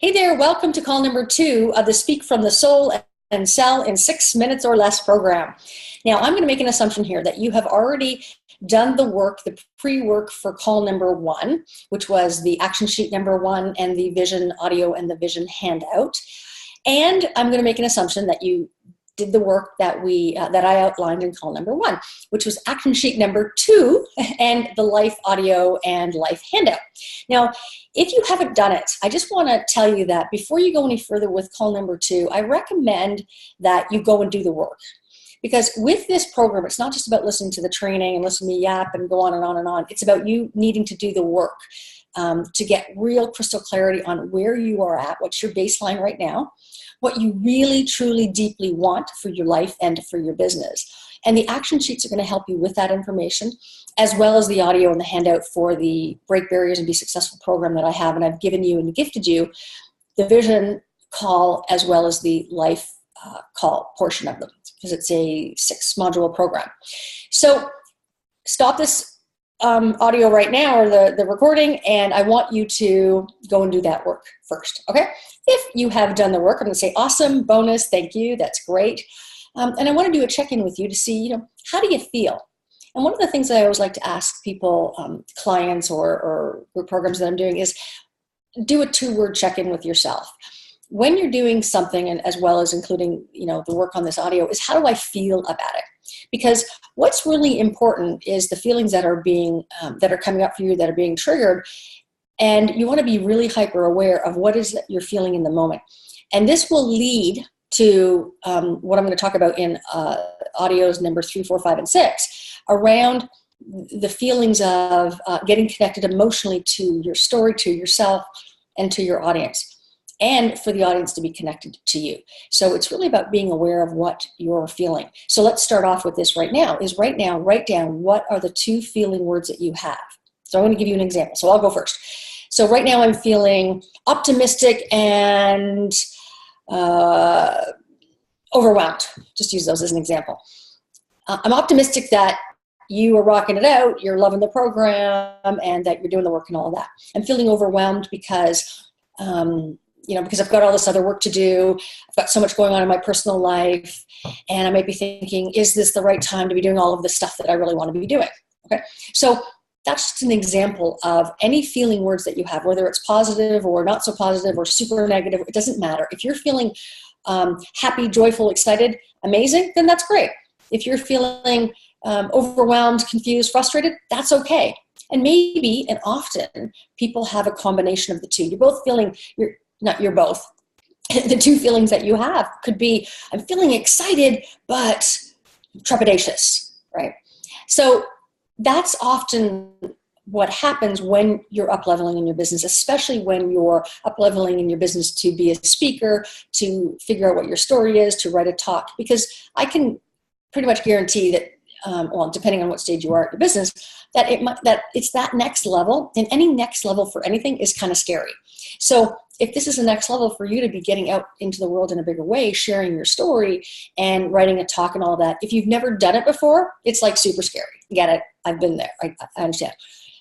Hey there, welcome to call number 2 of the Speak from the Soul and Sell in 6 minutes or less program. Now, I'm going to make an assumption here that you have already done the work, the pre-work for call number 1, which was the action sheet number 1 and the vision audio and the vision handout. And I'm going to make an assumption that you did the work that I outlined in call number 1, which was action sheet number 2 and the life audio and life handout. Now, if you haven't done it, I just want to tell you that before you go any further with call number 2, I recommend that you go and do the work. Because with this program, it's not just about listening to the training and listening to me yap and go on and on and on. It's about you needing to do the work to get real crystal clarity on where you are at, what's your baseline right now, what you really, truly, deeply want for your life and for your business. And the action sheets are going to help you with that information, as well as the audio and the handout for the Break Barriers and Be Successful program that I have. And I've given you and gifted you the vision call as well as the life call portion of them, because it's a 6-module program. So stop this audio right now, or the recording, and I want you to go and do that work first, okay? If you have done the work, I'm going to say awesome, bonus, thank you, that's great. And I want to do a check-in with you to see, how do you feel? And one of the things that I always like to ask people, clients or group programs that I'm doing, is do a 2-word check-in with yourself. When you're doing something, and as well as including, the work on this audio, is how do I feel about it? Because what's really important is the feelings that are coming up for you, that are being triggered, and you want to be really hyper aware of what is that you're feeling in the moment. And this will lead to what I'm going to talk about in audios number 3, 4, 5, and 6, around the feelings of getting connected emotionally to your story, to yourself, and to your audience, and for the audience to be connected to you. So it's really about being aware of what you're feeling. So let's start off with this right now, write down what are the 2 feeling words that you have. So I'm going to give you an example. So I'll go first. So right now I'm feeling optimistic and overwhelmed. Just use those as an example. I'm optimistic that you are rocking it out, you're loving the program, and that you're doing the work and all of that. I'm feeling overwhelmed because because I've got all this other work to do. I've got so much going on in my personal life, and I might be thinking, is this the right time to be doing all of the stuff that I really want to be doing? Okay, so that's just an example of any feeling words that you have, whether it's positive or not so positive or super negative. It doesn't matter. If you're feeling happy, joyful, excited, amazing, then that's great. If you're feeling overwhelmed, confused, frustrated, that's okay. And maybe, and often, people have a combination of the 2. You're both feeling, you're both. The 2 feelings that you have could be, I'm feeling excited, but trepidatious, right? So that's often what happens when you're up-leveling in your business, especially when you're up-leveling in your business to be a speaker, to figure out what your story is, to write a talk. Because I can pretty much guarantee that, depending on what stage you are at your business, that it's that next level, and any next level for anything is kind of scary. So if this is the next level for you to be getting out into the world in a bigger way, sharing your story and writing a talk and all that, if you've never done it before, it's like super scary. Get it? I've been there. I understand.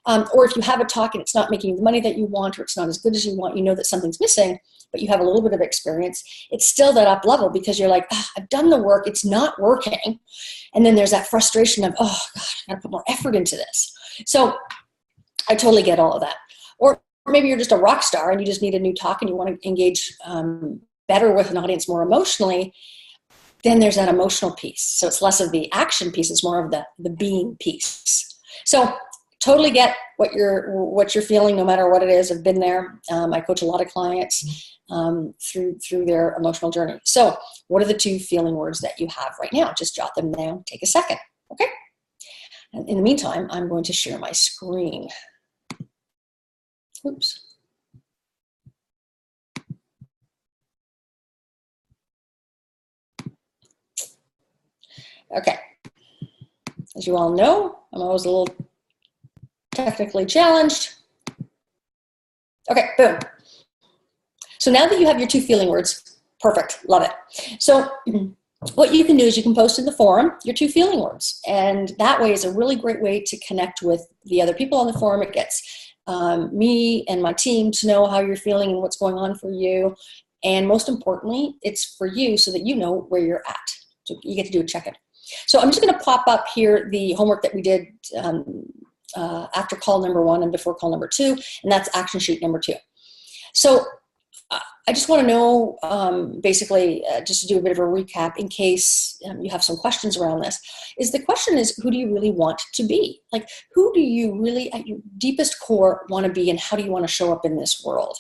Or if you have a talk and it's not making the money that you want, or it's not as good as you want, you know that something's missing, but you have a little bit of experience, it's still that up level, because you're like, I've done the work, it's not working. And then there's that frustration of, oh God, I gotta put more effort into this. So I totally get all of that. Or maybe you're just a rock star and you just need a new talk and you want to engage better with an audience more emotionally. Then there's that emotional piece. So it's less of the action piece, it's more of the being piece. So totally get what you're feeling, no matter what it is. I've been there. I coach a lot of clients through their emotional journey. So what are the 2 feeling words that you have right now? Just jot them down. Take a second. Okay. And in the meantime, I'm going to share my screen. Oops. Okay. As you all know, I'm always a little technically challenged. Okay, boom. So now that you have your 2 feeling words, perfect, love it. So what you can do is you can post in the forum your 2 feeling words, and that way is a really great way to connect with the other people on the forum. It gets me and my team to know how you're feeling and what's going on for you. And most importantly, it's for you so that you know where you're at. So you get to do a check-in. So I'm just going to pop up here the homework that we did after call number 1 and before call number 2, and that's action sheet number 2. So I just want to know, basically, just to do a bit of a recap in case you have some questions around this, is the question is, who do you really want to be? Like, who do you really, at your deepest core, want to be, and how do you want to show up in this world?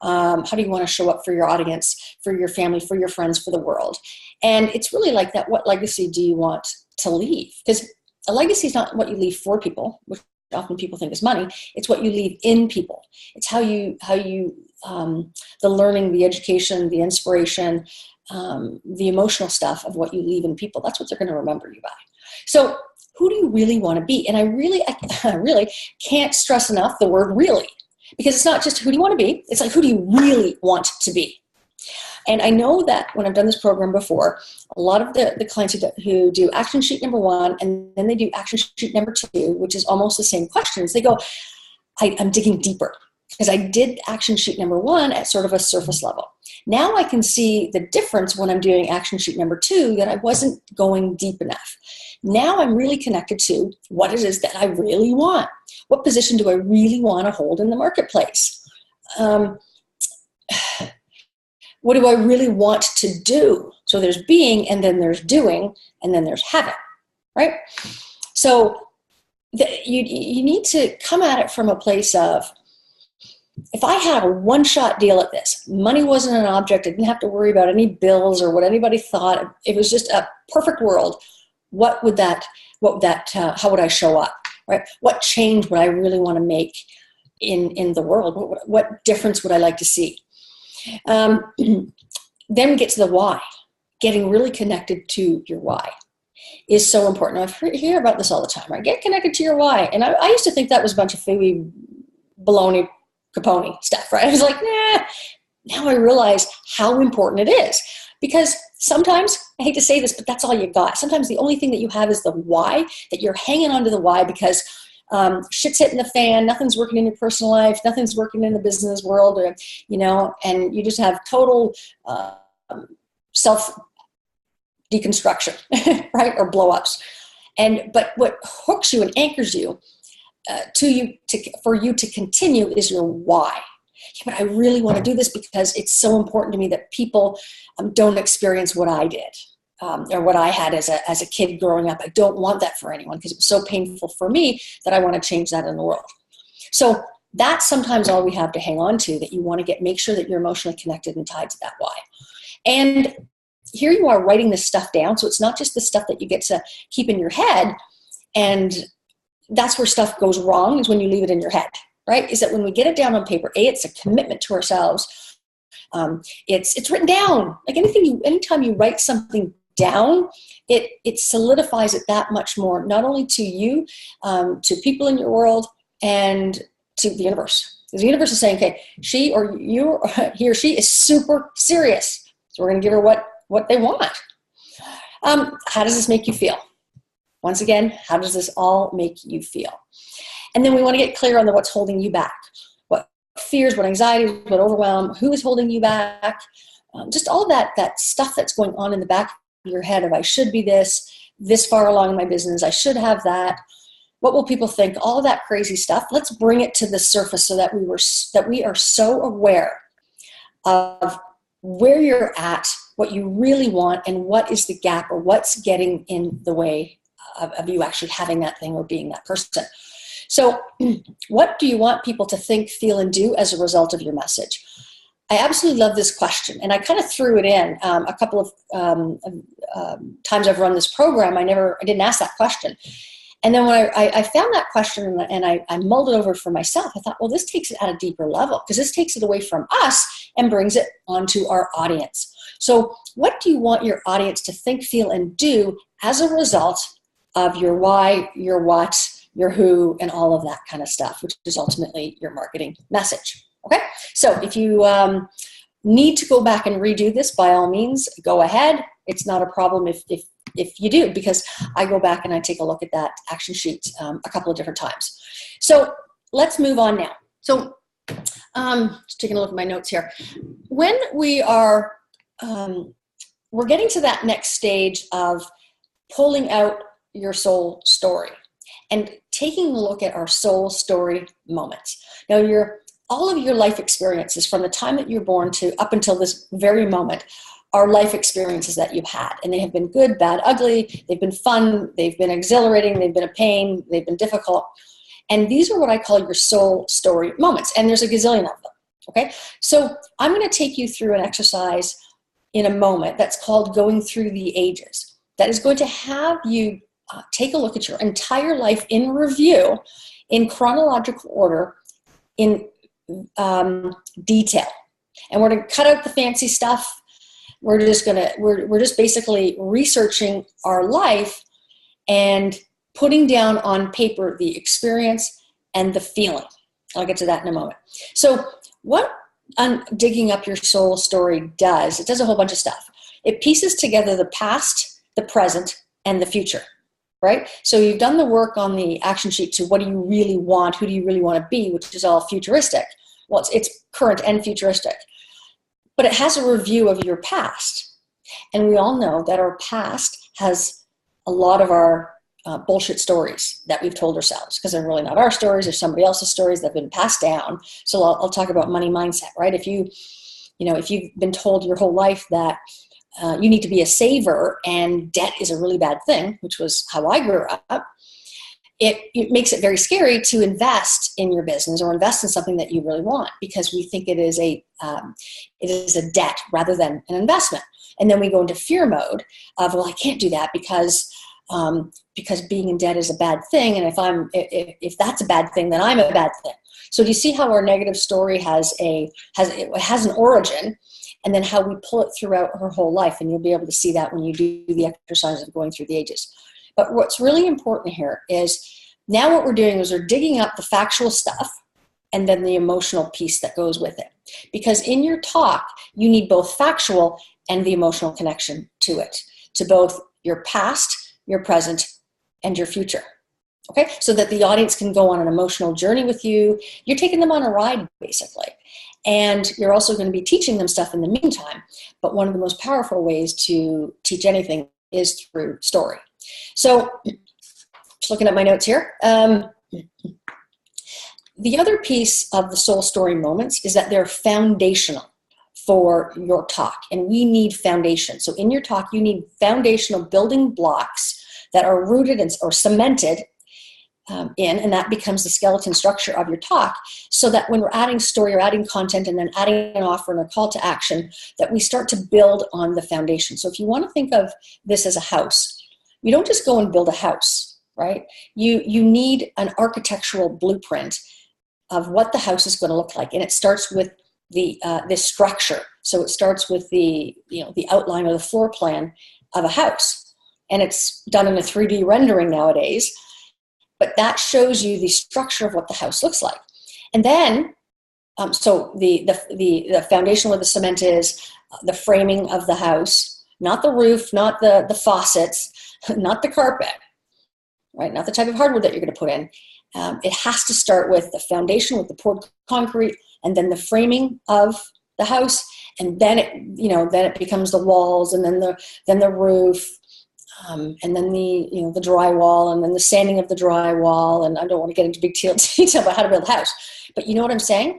How do you want to show up for your audience, for your family, for your friends, for the world? And it's really like that, what legacy do you want to leave? Because a legacy is not what you leave for people, which often people think is money. It's what you leave in people. It's how you the learning, the education, the inspiration, the emotional stuff of what you leave in people. That's what they're going to remember you by. So who do you really want to be? And I really can't stress enough the word really, because it's not just who do you want to be. It's like, who do you really want to be? And I know that when I've done this program before, a lot of the clients who do action sheet number 1 and then they do action sheet number 2, which is almost the same questions, they go, I'm digging deeper because I did action sheet number 1 at sort of a surface level. Now I can see the difference when I'm doing action sheet number 2 that I wasn't going deep enough. Now I'm really connected to what it is that I really want. What position do I really want to hold in the marketplace? What do I really want to do? So there's being, and then there's doing, and then there's having, right? So you need to come at it from a place of, if I had a one-shot deal at this, money wasn't an object, I didn't have to worry about any bills or what anybody thought, it was just a perfect world, how would I show up, right? What change would I really want to make in the world? What difference would I like to see? Then we get to the why. Getting really connected to your why is so important. I hear about this all the time, right? Get connected to your why. And I used to think that was a bunch of phooey, baloney, capone stuff, right? I was like, nah. Now I realize how important it is. Because sometimes, I hate to say this, but that's all you got. Sometimes the only thing that you have is the why, that you're hanging on to the why because shit's hitting the fan, nothing's working in your personal life, nothing's working in the business world, or, and you just have total self deconstruction, right? Or blow-ups. But what hooks you and anchors you for you to continue is your why. Yeah, but I really want to do this because it's so important to me that people don't experience what I did. Or what I had as a kid growing up. I don't want that for anyone because it was so painful for me that I want to change that in the world. So that's sometimes all we have to hang on to, that you want to make sure that you're emotionally connected and tied to that why. And here you are writing this stuff down. So it's not just the stuff that you get to keep in your head. And that's where stuff goes wrong, is when you leave it in your head, right? Is that when we get it down on paper, it's a commitment to ourselves. It's written down. Like anytime you write something down, it solidifies it that much more, not only to you, to people in your world, and to the universe. Because the universe is saying, okay, he or she is super serious. So we're going to give her what they want. How does this make you feel? Once again, how does this all make you feel? And then we want to get clear on what's holding you back. What fears, what anxieties, what overwhelm, who is holding you back? Just all of that stuff that's going on in the back your head of, I should be this far along in my business, I should have that, what will people think, all of that crazy stuff. Let's bring it to the surface so that we are so aware of where you're at, what you really want, and what is the gap or what's getting in the way of you actually having that thing or being that person. So what do you want people to think, feel, and do as a result of your message? I absolutely love this question, and I kind of threw it in a couple of times I've run this program. I didn't ask that question, and then when I found that question and I mulled it over for myself, I thought, well, this takes it at a deeper level, because this takes it away from us and brings it onto our audience. So, what do you want your audience to think, feel, and do as a result of your why, your what, your who, and all of that kind of stuff, which is ultimately your marketing message? Okay, so if you need to go back and redo this, by all means, go ahead. It's not a problem if you do, because I go back and I take a look at that action sheet a couple of different times. So let's move on now. So just taking a look at my notes here. When we are, we're getting to that next stage of pulling out your soul story and taking a look at our soul story moments. Now, all of your life experiences from the time that you're born to up until this very moment are life experiences that you've had. And they have been good, bad, ugly. They've been fun. They've been exhilarating. They've been a pain. They've been difficult. And these are what I call your soul story moments. And there's a gazillion of them. Okay? So I'm going to take you through an exercise in a moment that's called going through the ages. That is going to have you take a look at your entire life in review, in chronological order, in detail. And we're going to cut out the fancy stuff. We're just basically researching our life and putting down on paper the experience and the feeling. I'll get to that in a moment. So what digging up your soul story does, it does a whole bunch of stuff. It pieces together the past, the present, and the future, right? So you've done the work on the action sheet to what do you really want, who do you really want to be, which is all futuristic. Well, it's current and futuristic. But it has a review of your past. And we all know that our past has a lot of our bullshit stories that we've told ourselves, because they're really not our stories, they're somebody else's stories that have been passed down. So I'll talk about money mindset, right? If you've been told your whole life that you need to be a saver and debt is a really bad thing, which was how I grew up, it makes it very scary to invest in your business or invest in something that you really want, because we think it is a debt rather than an investment. And then we go into fear mode of, well, I can't do that because being in debt is a bad thing, and if that's a bad thing, then I'm a bad thing. So do you see how our negative story has an origin, and then how we pull it throughout her whole life? And you'll be able to see that when you do the exercise of going through the ages. But what's really important here is now what we're doing is we're digging up the factual stuff and then the emotional piece that goes with it. Because in your talk, you need both factual and the emotional connection to it, to both your past, your present, and your future. Okay? So that the audience can go on an emotional journey with you. You're taking them on a ride, basically. And you're also going to be teaching them stuff in the meantime. But one of the most powerful ways to teach anything is through story. So, just looking at my notes here. The other piece of the soul story moments is that they're foundational for your talk. And we need foundation. So in your talk, you need foundational building blocks that are rooted or cemented in, and that becomes the skeleton structure of your talk, so that when we're adding story or adding content and then adding an offer and a call to action, that we start to build on the foundation. So if you want to think of this as a house, you don't just go and build a house, right? You need an architectural blueprint of what the house is going to look like, and it starts with this structure. So it starts with the outline or the floor plan of a house, and it's done in a 3D rendering nowadays. But that shows you the structure of what the house looks like. And then, so the foundation where the cement is, the framing of the house, not the roof, not the faucets, not the carpet, right? Not the type of hardwood that you're going to put in. It has to start with the foundation, with the poured concrete, and then the framing of the house, and then it becomes the walls, and then the roof. And then the drywall, and then the sanding of the drywall. And I don't want to get into big detail about how to build a house, but you know what I'm saying?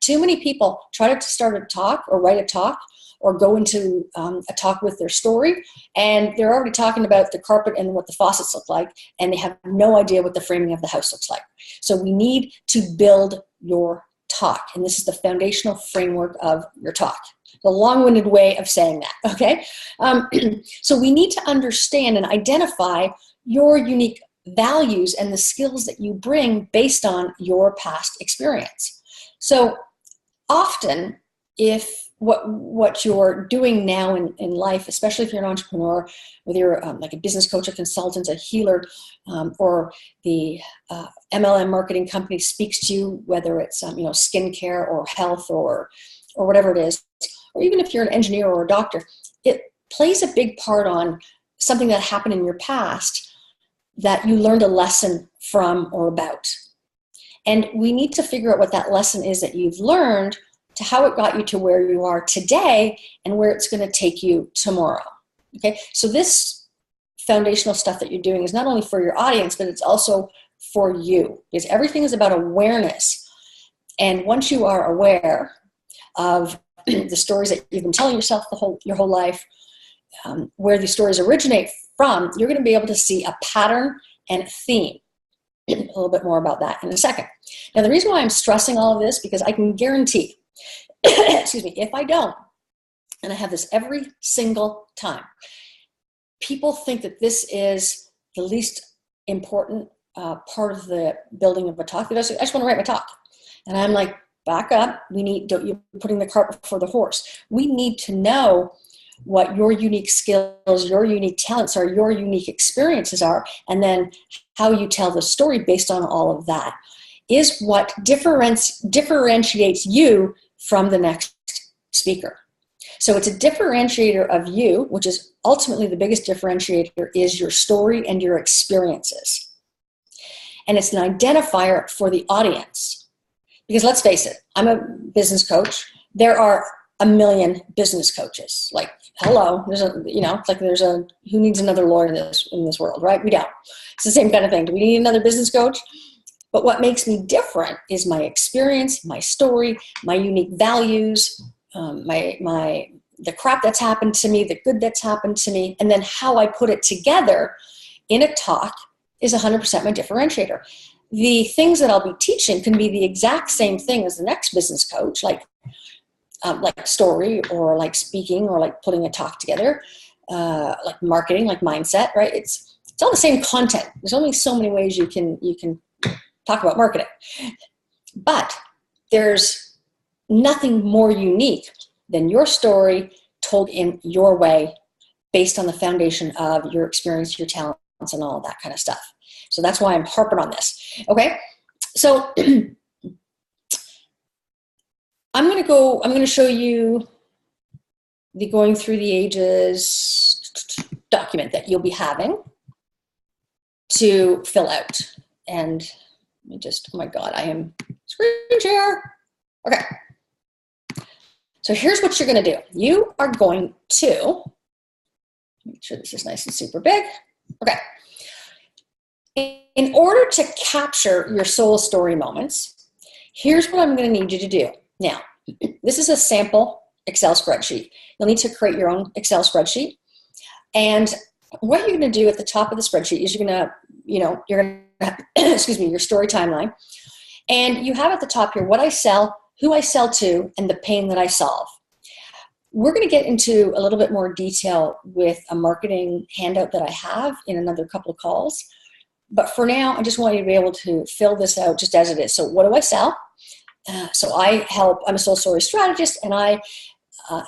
Too many people try to start a talk or write a talk or go into a talk with their story, and they're already talking about the carpet and what the faucets look like, and they have no idea what the framing of the house looks like. So we need to build your talk, and this is the foundational framework of your talk. The long-winded way of saying that, okay? So we need to understand and identify your unique values and the skills that you bring based on your past experience. So often, if what you're doing now in life, especially if you're an entrepreneur, whether you're like a business coach, a consultant, a healer, or the MLM marketing company speaks to you, whether it's skincare or health or whatever it is, or even if you're an engineer or a doctor, it plays a big part on something that happened in your past that you learned a lesson from or about. And we need to figure out what that lesson is that you've learned, to how it got you to where you are today and where it's going to take you tomorrow. Okay, so this foundational stuff that you're doing is not only for your audience, but it's also for you, because everything is about awareness. And once you are aware of the stories that you've been telling yourself your whole life, where these stories originate from, you're going to be able to see a pattern and a theme. A little bit more about that in a second. Now, the reason why I'm stressing all of this, because I can guarantee, excuse me, if I don't, and I have this every single time, people think that this is the least important part of the building of a talk. I just want to write my talk. And I'm like, back up. You're putting the cart before the horse. We need to know what your unique skills, your unique talents are, your unique experiences are, and then how you tell the story based on all of that is what differentiates you from the next speaker. So it's a differentiator of you, which is ultimately the biggest differentiator, is your story and your experiences. And it's an identifier for the audience. Because let's face it, I'm a business coach. There are a million business coaches. Like, hello, who needs another lawyer in this world, right? We don't. It's the same kind of thing. Do we need another business coach? But what makes me different is my experience, my story, my unique values, the crap that's happened to me, the good that's happened to me, and then how I put it together in a talk is 100% my differentiator. The things that I'll be teaching can be the exact same thing as the next business coach, like story, or like speaking, or like putting a talk together, like marketing, like mindset, right? It's all the same content. There's only so many ways you can talk about marketing. But there's nothing more unique than your story told in your way, based on the foundation of your experience, your talents, and all of that kind of stuff. So that's why I'm harping on this. Okay, so I'm going to show you the Going Through the Ages document that you'll be having to fill out. And let me just, oh my God, I am screen share. Okay. So here's what you're going to do. You are going to, make sure this is nice and super big. Okay. In order to capture your soul story moments, here's what I'm going to need you to do. Now, this is a sample Excel spreadsheet. You'll need to create your own Excel spreadsheet. And what you're going to do at the top of the spreadsheet is you're going to excuse me, your story timeline. And you have at the top here what I sell, who I sell to, and the pain that I solve. We're going to get into a little bit more detail with a marketing handout that I have in another couple of calls. But for now, I just want you to be able to fill this out just as it is. So what do I sell? So I'm a soul story strategist, and I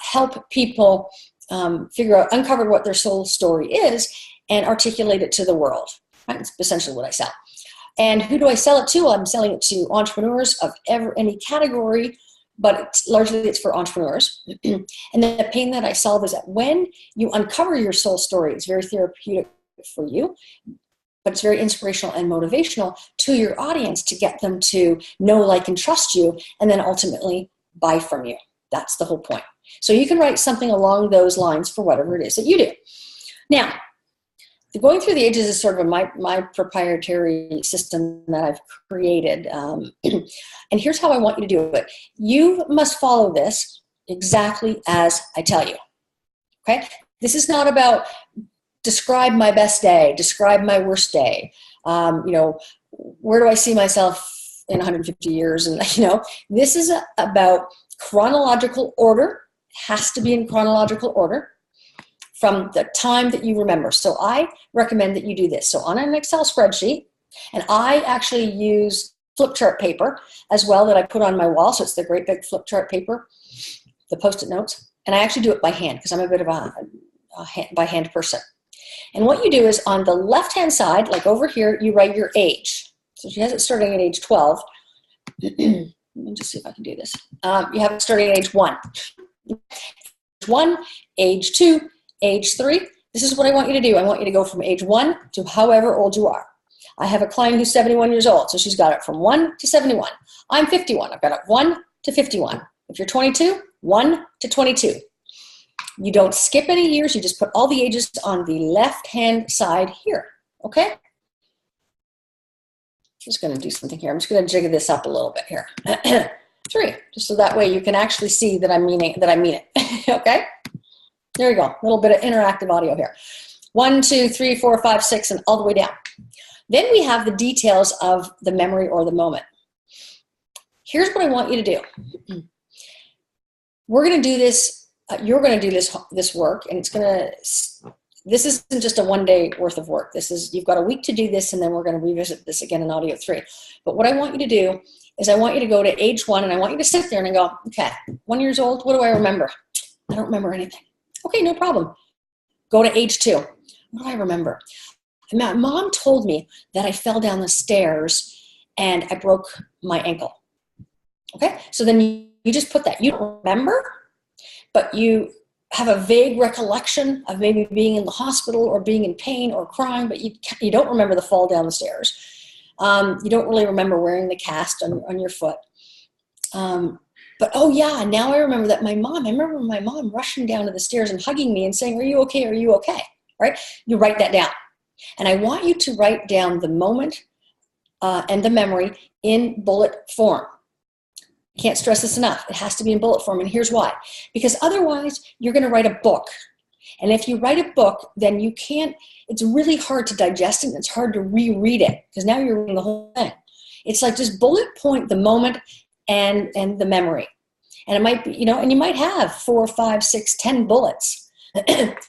help people uncover what their soul story is and articulate it to the world. Right? That's essentially what I sell. And who do I sell it to? Well, I'm selling it to entrepreneurs of any category, but largely it's for entrepreneurs. And the pain that I solve is that when you uncover your soul story, it's very therapeutic for you, but it's very inspirational and motivational to your audience to get them to know, like, and trust you, and then ultimately buy from you. That's the whole point. So you can write something along those lines for whatever it is that you do. Now, the Going Through the Ages is sort of my proprietary system that I've created. And here's how I want you to do it. You must follow this exactly as I tell you. Okay? This is not about describe my best day, describe my worst day. Where do I see myself in 150 years? And, this is about chronological order. It has to be in chronological order from the time that you remember. So I recommend that you do this. So on an Excel spreadsheet, and I actually use flip chart paper as well that I put on my wall. So it's the great big flip chart paper, the Post-it notes. And I actually do it by hand because I'm a bit of a by hand person. And what you do is on the left-hand side, like over here, you write your age. So she has it starting at age 12. Let me just see if I can do this. You have it starting at age 1. Age 2, age 3. This is what I want you to do. I want you to go from age 1 to however old you are. I have a client who's 71 years old, so she's got it from 1 to 71. I'm 51. I've got it 1 to 51. If you're 22, 1 to 22. You don't skip any years. You just put all the ages on the left-hand side here, okay? Just going to do something here. I'm just going to jig this up a little bit here. 3, just so that way you can actually see that I mean it, okay? There we go. A little bit of interactive audio here. 1, 2, 3, 4, 5, 6, and all the way down. Then we have the details of the memory or the moment. Here's what I want you to do. We're going to do this. You're going to do this work, and this isn't just a one-day worth of work. You've got a week to do this, and then we're going to revisit this again in audio 3. But what I want you to do is I want you to go to age 1, and I want you to sit there and go, okay, 1 year old, what do I remember? I don't remember anything. Okay, no problem. Go to age 2. What do I remember? My mom told me that I fell down the stairs and I broke my ankle. Okay, so then you just put that. You don't remember, but you have a vague recollection of maybe being in the hospital or being in pain or crying, but you don't remember the fall down the stairs. You don't really remember wearing the cast on your foot. But oh yeah, now I remember that I remember my mom rushing down to the stairs and hugging me and saying, "Are you okay? Are you okay?" Right? You write that down. And I want you to write down the moment and the memory in bullet form. Can't stress this enough. It has to be in bullet form, and here's why. Because otherwise, you're going to write a book. And if you write a book, then it's really hard to digest it, and it's hard to reread it, because now you're reading the whole thing. It's like just bullet point the moment and the memory. And it might be, and you might have 4, 5, 6, 10 bullets,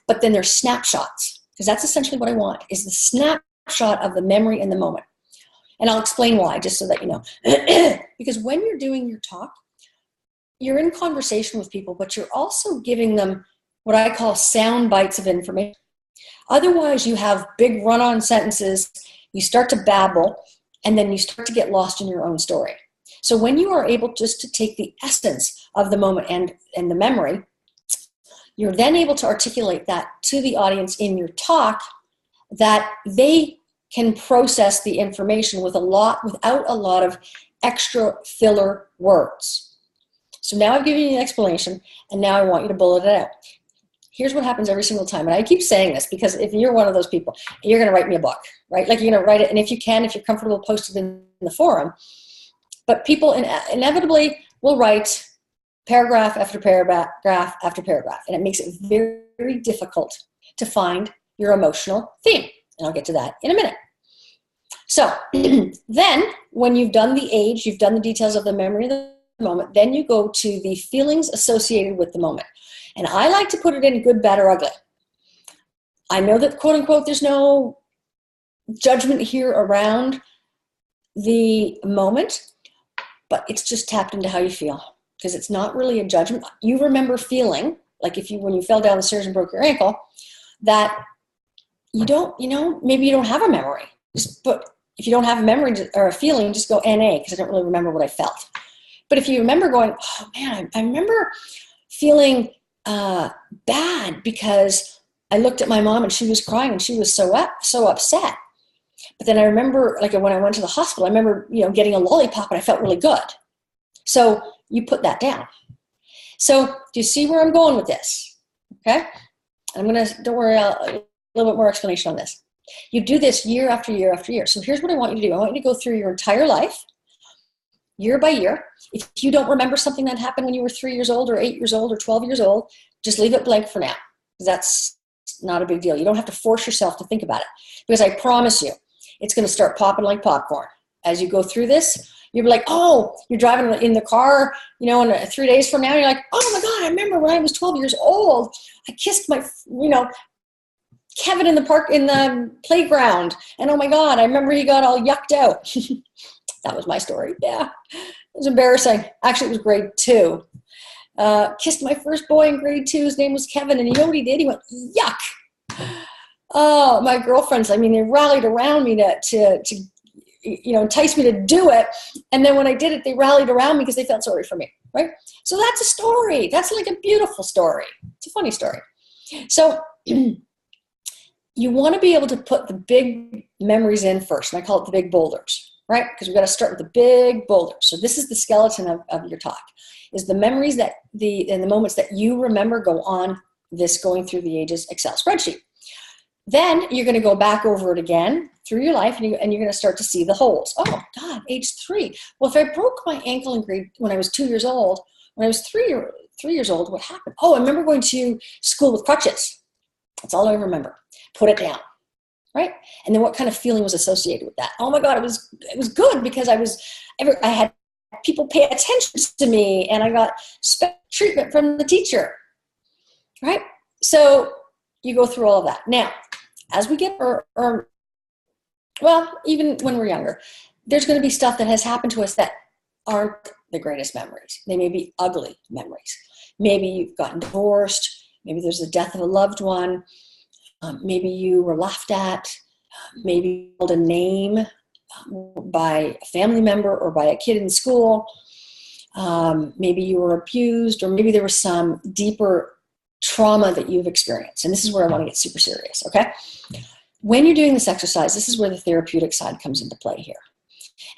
but then there's snapshots, because that's essentially what I want, is the snapshot of the memory and the moment. And I'll explain why, just so that you know. Because when you're doing your talk, you're in conversation with people, but you're also giving them what I call sound bites of information. Otherwise, you have big run-on sentences, you start to babble, and then you start to get lost in your own story. So when you are able just to take the essence of the moment and the memory, you're then able to articulate that to the audience in your talk, that they can process the information without a lot of extra filler words. So now I've given you an explanation, and now I want you to bullet it out. Here's what happens every single time, and I keep saying this because if you're one of those people, you're going to write me a book, right? Like you're going to write it, and if you're comfortable, post it in the forum. But people inevitably will write paragraph after paragraph after paragraph, and it makes it very, very difficult to find your emotional theme. And I'll get to that in a minute. So then when you've done the age, you've done the details of the memory of the moment, then you go to the feelings associated with the moment. And I like to put it in good, bad, or ugly. I know that, quote unquote, there's no judgment here around the moment, but it's just tapped into how you feel, because it's not really a judgment. You remember feeling, like when you fell down the stairs and broke your ankle, that you don't, maybe you don't have a memory. But if you don't have a memory or a feeling, just go NA, because I don't really remember what I felt. But if you remember going, oh man, I remember feeling bad because I looked at my mom and she was crying and she was so upset. But then I remember, like when I went to the hospital, I remember, getting a lollipop and I felt really good. So you put that down. So do you see where I'm going with this? Okay. Don't worry, a little bit more explanation on this. You do this year after year after year. So here's what I want you to do. I want you to go through your entire life, year by year. If you don't remember something that happened when you were 3 years old or 8 years old or 12 years old, just leave it blank for now, because that's not a big deal. You don't have to force yourself to think about it, because I promise you, it's going to start popping like popcorn. As you go through this, you'll be like, oh, you're driving in the car, and 3 days from now, you're like, oh my God, I remember when I was 12 years old, I kissed my, Kevin in the playground. And oh my God, I remember he got all yucked out. That was my story. Yeah, it was embarrassing. Actually, it was grade 2. Kissed my first boy in grade 2. His name was Kevin. And you know what he did? He went, yuck. Oh, my girlfriends, they rallied around me to entice me to do it. And then when I did it, they rallied around me because they felt sorry for me, right? So that's a story. That's like a beautiful story. It's a funny story. So you want to be able to put the big memories in first. And I call it the big boulders, right? Because we've got to start with the big boulders. So this is the skeleton of your talk, is the memories and the moments that you remember go on this Going Through the Ages Excel spreadsheet. Then you're going to go back over it again through your life, and you're going to start to see the holes. Oh, God, age 3. Well, if I broke my ankle when I was 2 years old, when I was 3 years old, what happened? Oh, I remember going to school with crutches. That's all I remember. Put it down, right? And then what kind of feeling was associated with that? Oh, my God, it was good because I had people pay attention to me, and I got special treatment from the teacher, right? So you go through all of that. Now, as we get, even when we're younger, there's going to be stuff that has happened to us that aren't the greatest memories. They may be ugly memories. Maybe you've gotten divorced. Maybe there's the death of a loved one. Maybe you were laughed at. Maybe you called a name by a family member or by a kid in school. Maybe you were abused, or maybe there was some deeper trauma that you've experienced. And this is where I want to get super serious, okay? When you're doing this exercise, this is where the therapeutic side comes into play here.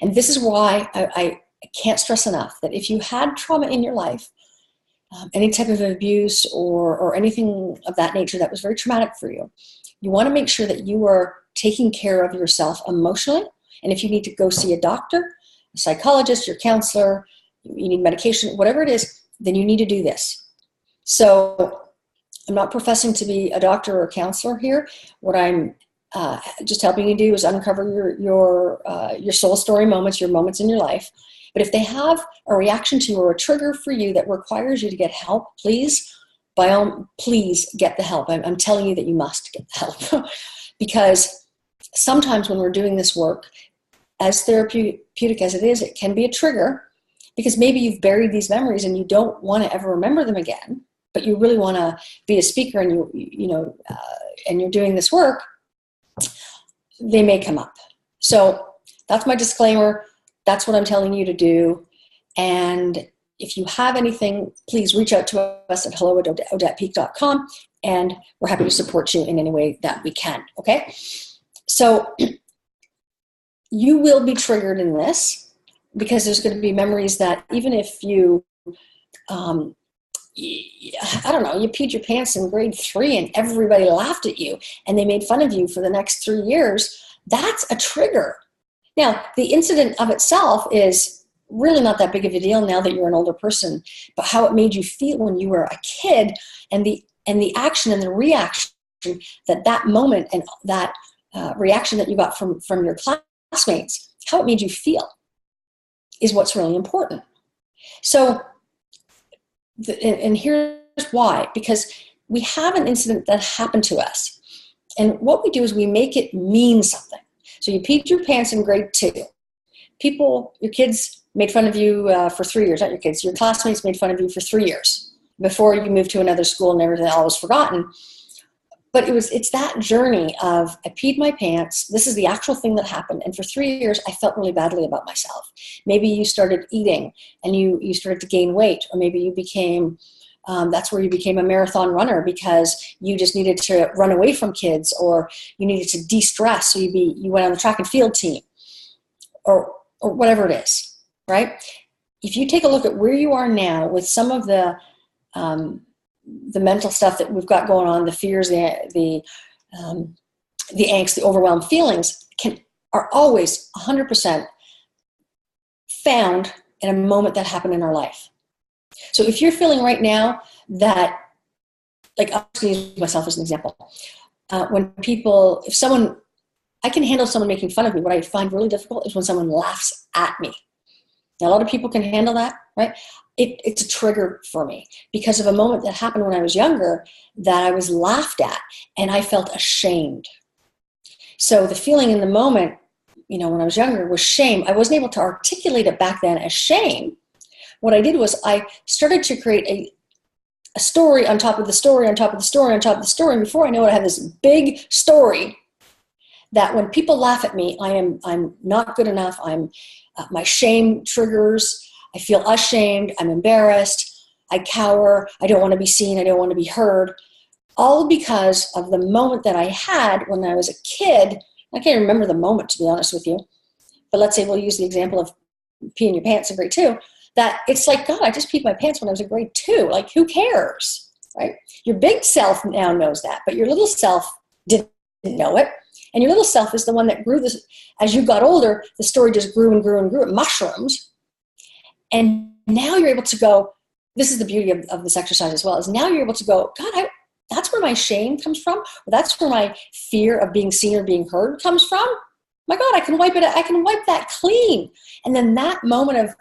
And this is why I can't stress enough that if you had trauma in your life, any type of abuse or anything of that nature that was very traumatic for you, you want to make sure that you are taking care of yourself emotionally. And if you need to go see a doctor, a psychologist, your counselor, you need medication, whatever it is, then you need to do this. So I'm not professing to be a doctor or a counselor here. What I'm just helping you do is uncover your soul story moments, your moments in your life. But if they have a reaction to you or a trigger for you that requires you to get help, please get the help. I'm telling you that you must get the help. Because sometimes when we're doing this work, as therapeutic as it is, it can be a trigger, because maybe you've buried these memories and you don't want to ever remember them again, but you really want to be a speaker, and and you're doing this work, they may come up. So that's my disclaimer. That's what I'm telling you to do. And if you have anything, please reach out to us at hello@odettepeak.com, and we're happy to support you in any way that we can, okay? So you will be triggered in this, because there's going to be memories that even if you, I don't know, you peed your pants in grade 3 and everybody laughed at you and they made fun of you for the next 3 years, that's a trigger. Now, the incident of itself is really not that big of a deal now that you're an older person, but how it made you feel when you were a kid, and the action and the reaction that moment and that reaction that you got from your classmates, how it made you feel is what's really important. So, and here's why, because we have an incident that happened to us, and what we do is we make it mean something. So you peed your pants in grade 2. Your kids made fun of you for 3 years, not your kids, your classmates made fun of you for 3 years before you moved to another school and everything all was forgotten. But it's that journey of, I peed my pants, this is the actual thing that happened, and for 3 years I felt really badly about myself. Maybe you started eating and you started to gain weight, or maybe you became, that's where you became a marathon runner because you just needed to run away from kids, or you needed to de-stress, so you went on the track and field team, or whatever it is, right? If you take a look at where you are now with some of the mental stuff that we've got going on, the fears, the angst, the overwhelmed feelings are always 100% found in a moment that happened in our life. So if you're feeling right now that, like, I'm just going to use myself as an example. I can handle someone making fun of me. What I find really difficult is when someone laughs at me. Now, a lot of people can handle that, right? It's a trigger for me because of a moment that happened when I was younger that I was laughed at and I felt ashamed. So the feeling in the moment, when I was younger, was shame. I wasn't able to articulate it back then as shame. What I did was I started to create a story on top of the story on top of the story on top of the story. And before I know it, I have this big story that when people laugh at me, I'm not good enough. My shame triggers. I feel ashamed. I'm embarrassed. I cower. I don't want to be seen. I don't want to be heard. all because of the moment that I had when I was a kid. I can't remember the moment, to be honest with you. But let's say we'll use the example of peeing your pants in grade 2. That it's like, God, I just peed my pants when I was in grade 2. Like, who cares, right? Your big self now knows that, but your little self didn't know it. And your little self is the one that grew this. As you got older, the story just grew and grew and grew. It mushroomed. And now you're able to go, this is the beauty of this exercise as well, is now you're able to go, God, that's where my shame comes from. Or that's where my fear of being seen or being heard comes from. My God, I can wipe it. I can wipe that clean. And then that moment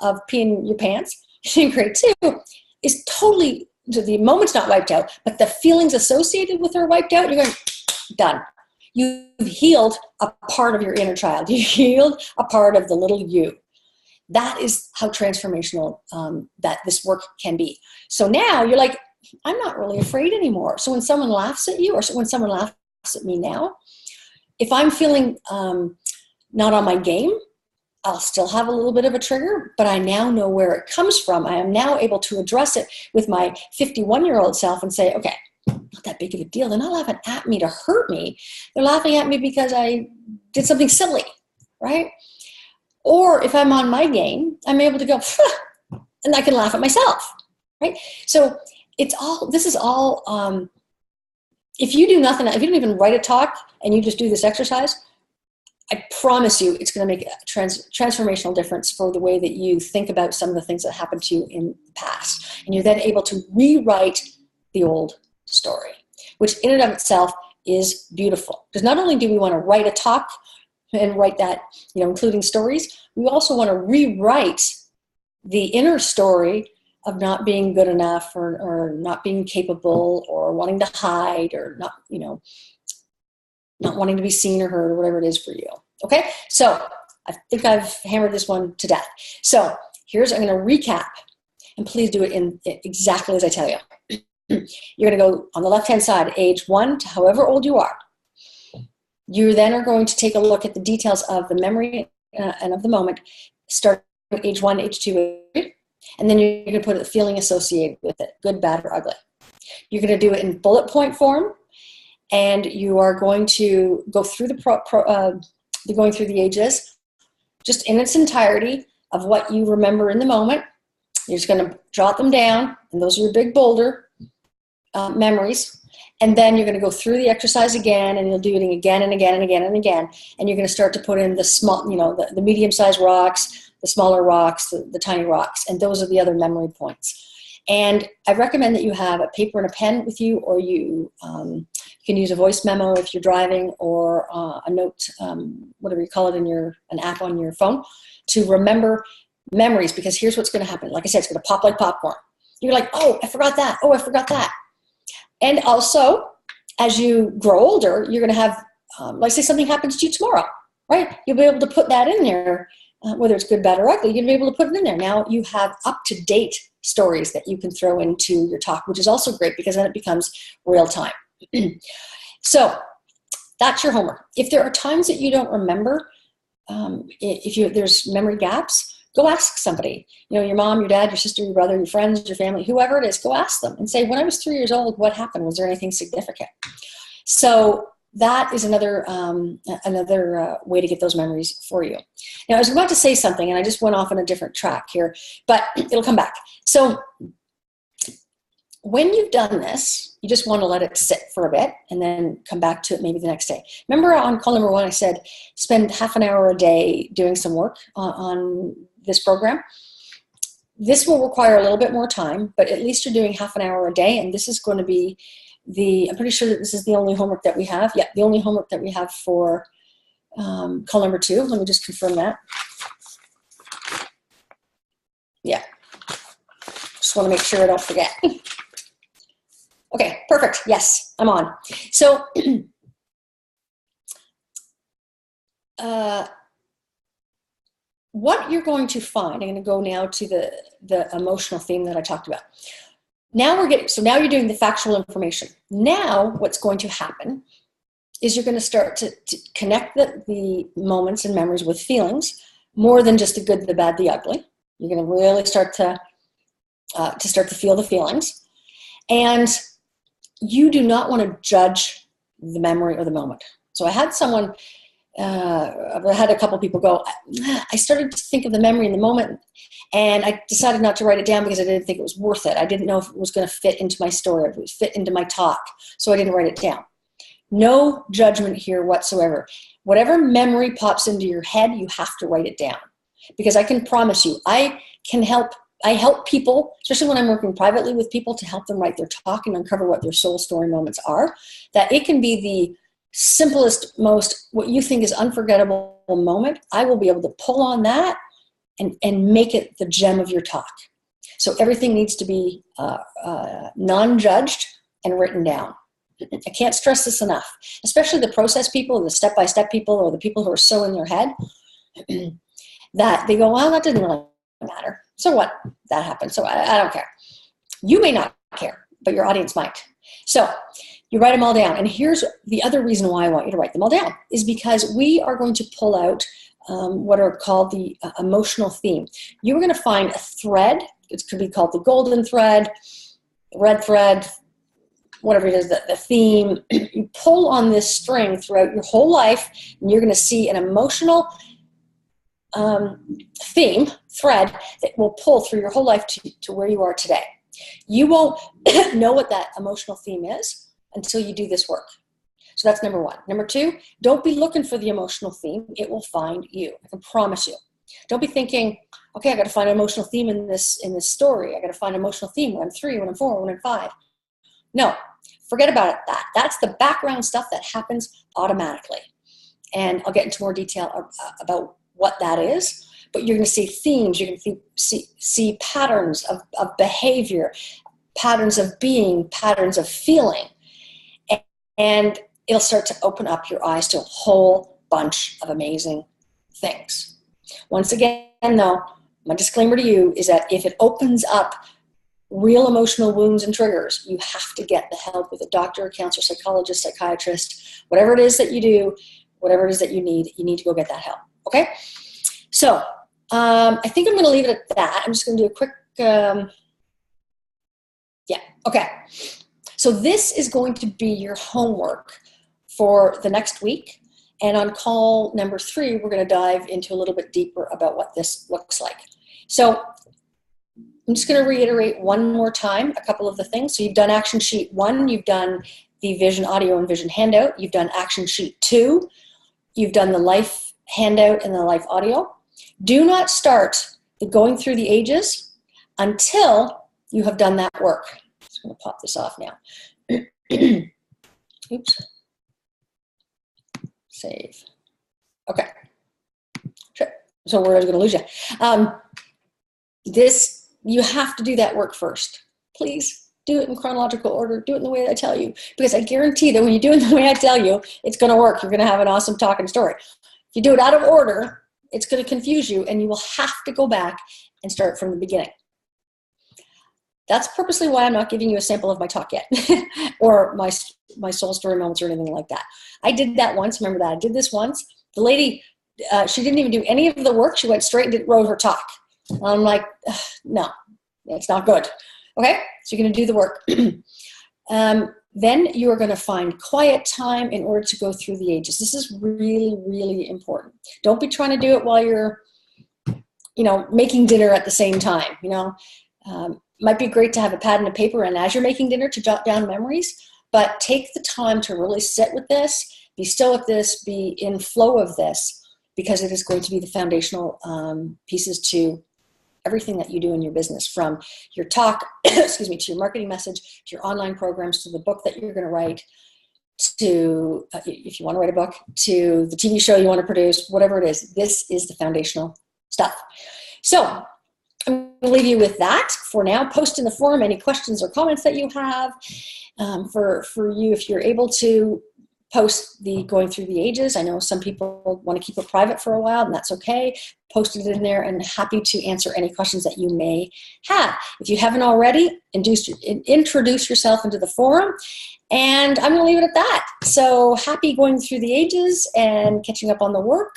of peeing your pants in grade 2 is totally, the moment's not wiped out, but the feelings associated with it are wiped out. You're going, done. You've healed a part of your inner child. You healed a part of the little you. That is how transformational that this work can be. So now you're like, I'm not really afraid anymore. So when someone laughs at you, or when someone laughs at me now, if I'm feeling not on my game, I'll still have a little bit of a trigger, but I now know where it comes from. I am now able to address it with my 51-year-old self and say, okay, not that big of a deal. They're not laughing at me to hurt me. They're laughing at me because I did something silly, right? Or if I'm on my game, I'm able to go, and I can laugh at myself, right? So this is all, if you do nothing, if you don't even write a talk and you just do this exercise, I promise you it's going to make a transformational difference for the way that you think about some of the things that happened to you in the past. And you're then able to rewrite the old story, which in and of itself is beautiful. Because not only do we want to write a talk and write that, including stories, we also want to rewrite the inner story of not being good enough or not being capable or wanting to hide or not, not wanting to be seen or heard or whatever it is for you. Okay, so I think I've hammered this one to death. So I'm going to recap, and please do it in exactly as I tell you. You're going to go on the left-hand side, age 1 to however old you are. You then are going to take a look at the details of the memory and of the moment, starting at age 1, age 2, and then you're going to put a feeling associated with it, good, bad, or ugly. You're going to do it in bullet point form, and you are going to go through going through the ages, just in its entirety of what you remember in the moment. You're just going to jot them down, and those are your big boulder memories. And then you're going to go through the exercise again, and you'll do it again and again and again and again. And you're going to start to put in the small, the medium-sized rocks, the smaller rocks, the tiny rocks, and those are the other memory points. And I recommend that you have a paper and a pen with you, or you can use a voice memo if you're driving, or a note, whatever you call it, an app on your phone, to remember memories. Because here's what's going to happen. Like I said, it's going to pop like popcorn. You're like, oh, I forgot that. Oh, I forgot that. And also, as you grow older, you're going to have, like say something happens to you tomorrow, right? You'll be able to put that in there, whether it's good, bad, or ugly. You'll be able to put it in there. Now you have up-to-date stories that you can throw into your talk, which is also great because then it becomes real time. So that's your homework. If there are times that you don't remember, there's memory gaps, go ask somebody. Your mom, your dad, your sister, your brother, your friends, your family, whoever it is, go ask them and say, when I was 3 years old, what happened? Was there anything significant? So that is another way to get those memories for you. Now, I was about to say something, and I just went off on a different track here, but it'll come back. So when you've done this, you just want to let it sit for a bit and then come back to it maybe the next day. Remember on call number 1, I said spend half an hour a day doing some work on this program. This will require a little bit more time, but at least you're doing half an hour a day, and this is going to be I'm pretty sure that this is the only homework that we have. Yeah, the only homework that we have for call number 2. Let me just confirm that. Yeah. Just want to make sure I don't forget. Okay, perfect. Yes, I'm on. So what you're going to find, I'm going to go now to the emotional theme that I talked about. Now you're doing the factual information. Now what's going to happen is you're going to start to connect the moments and memories with feelings more than just the good, the bad, the ugly. You're going to really start to feel the feelings. And you do not want to judge the memory or the moment. So I had someone, I had a couple people go, I started to think of the memory in the moment, and I decided not to write it down because I didn't think it was worth it. I didn't know if it was going to fit into my story, if it would fit into my talk, so I didn't write it down. No judgment here whatsoever. Whatever memory pops into your head, you have to write it down. Because I can promise you, I help people, especially when I'm working privately with people, to help them write their talk and uncover what their soul story moments are, that it can be the simplest, most, what you think is unforgettable moment. I will be able to pull on that and make it the gem of your talk. So everything needs to be non-judged and written down. I can't stress this enough, especially the process people, the step-by-step people, or the people who are so in their head that they go, well, that didn't really matter. So what? That happened. So I don't care. You may not care, but your audience might. So you write them all down. And here's the other reason why I want you to write them all down, is because we are going to pull out what are called the emotional theme. You're going to find a thread. It could be called the golden thread, the red thread, whatever it is, the theme. You pull on this string throughout your whole life, and you're going to see an emotional theme, thread, that will pull through your whole life to where you are today. You won't know what that emotional theme is until you do this work. So that's number one. Number two, don't be looking for the emotional theme. It will find you. I can promise you. Don't be thinking, okay, I got to find an emotional theme in this story. I got to find an emotional theme when I'm 3, when I'm 4, when I'm 5. No, forget about it. That's the background stuff that happens automatically. And I'll get into more detail about what that is. But you're going to see themes. You're going to see patterns of behavior, patterns of being, patterns of feeling. And it'll start to open up your eyes to a whole bunch of amazing things. Once again, though, my disclaimer to you is that if it opens up real emotional wounds and triggers, you have to get the help with a doctor, counselor, psychologist, psychiatrist, whatever it is that you do, whatever it is that you need to go get that help. Okay? So I think I'm going to leave it at that. I'm just going to do a quick, okay. So this is going to be your homework for the next week. And on call number 3, we're going to dive into a little bit deeper about what this looks like. So I'm just going to reiterate one more time a couple of the things. So you've done action sheet 1, you've done the vision audio and vision handout, you've done action sheet 2, you've done the life handout and the life audio. Do not start the going through the ages until you have done that work. I'm just going to pop this off now. Oops. Save. Okay. Sure. So where I was going to lose you. You have to do that work first. Please do it in chronological order. Do it in the way that I tell you. Because I guarantee that when you do it the way I tell you, it's going to work. You're going to have an awesome talk and story. If you do it out of order, it's going to confuse you, and you will have to go back and start from the beginning. That's purposely why I'm not giving you a sample of my talk yet, or my soul story moments or anything like that. I did that once. Remember that? I did this once. The lady, she didn't even do any of the work. She went straight and wrote her talk. I'm like, no, it's not good. Okay, so you're going to do the work. Then you are going to find quiet time in order to go through the ages. This is really, really important. Don't be trying to do it while you're, making dinner at the same time. Might be great to have a pad and a paper, and as you're making dinner, to jot down memories. But take the time to really sit with this, be still with this, be in flow of this, because it is going to be the foundational pieces to everything that you do in your business, from your talk, excuse me, to your marketing message, to your online programs, to the book that you're going to write, to, if you want to write a book, to the TV show you want to produce, whatever it is. This is the foundational stuff. So I'm going to leave you with that for now. Post in the forum any questions or comments that you have. For you, if you're able to post the going through the ages. I know some people want to keep it private for a while, and that's okay. Post it in there, and happy to answer any questions that you may have. If you haven't already, introduce yourself into the forum, and I'm going to leave it at that. So happy going through the ages and catching up on the work,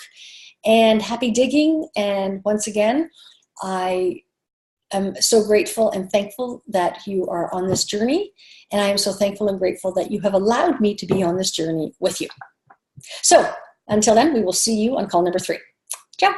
and happy digging. And once again, I am so grateful and thankful that you are on this journey. And I am so thankful and grateful that you have allowed me to be on this journey with you. So until then, we will see you on call number 3. Ciao.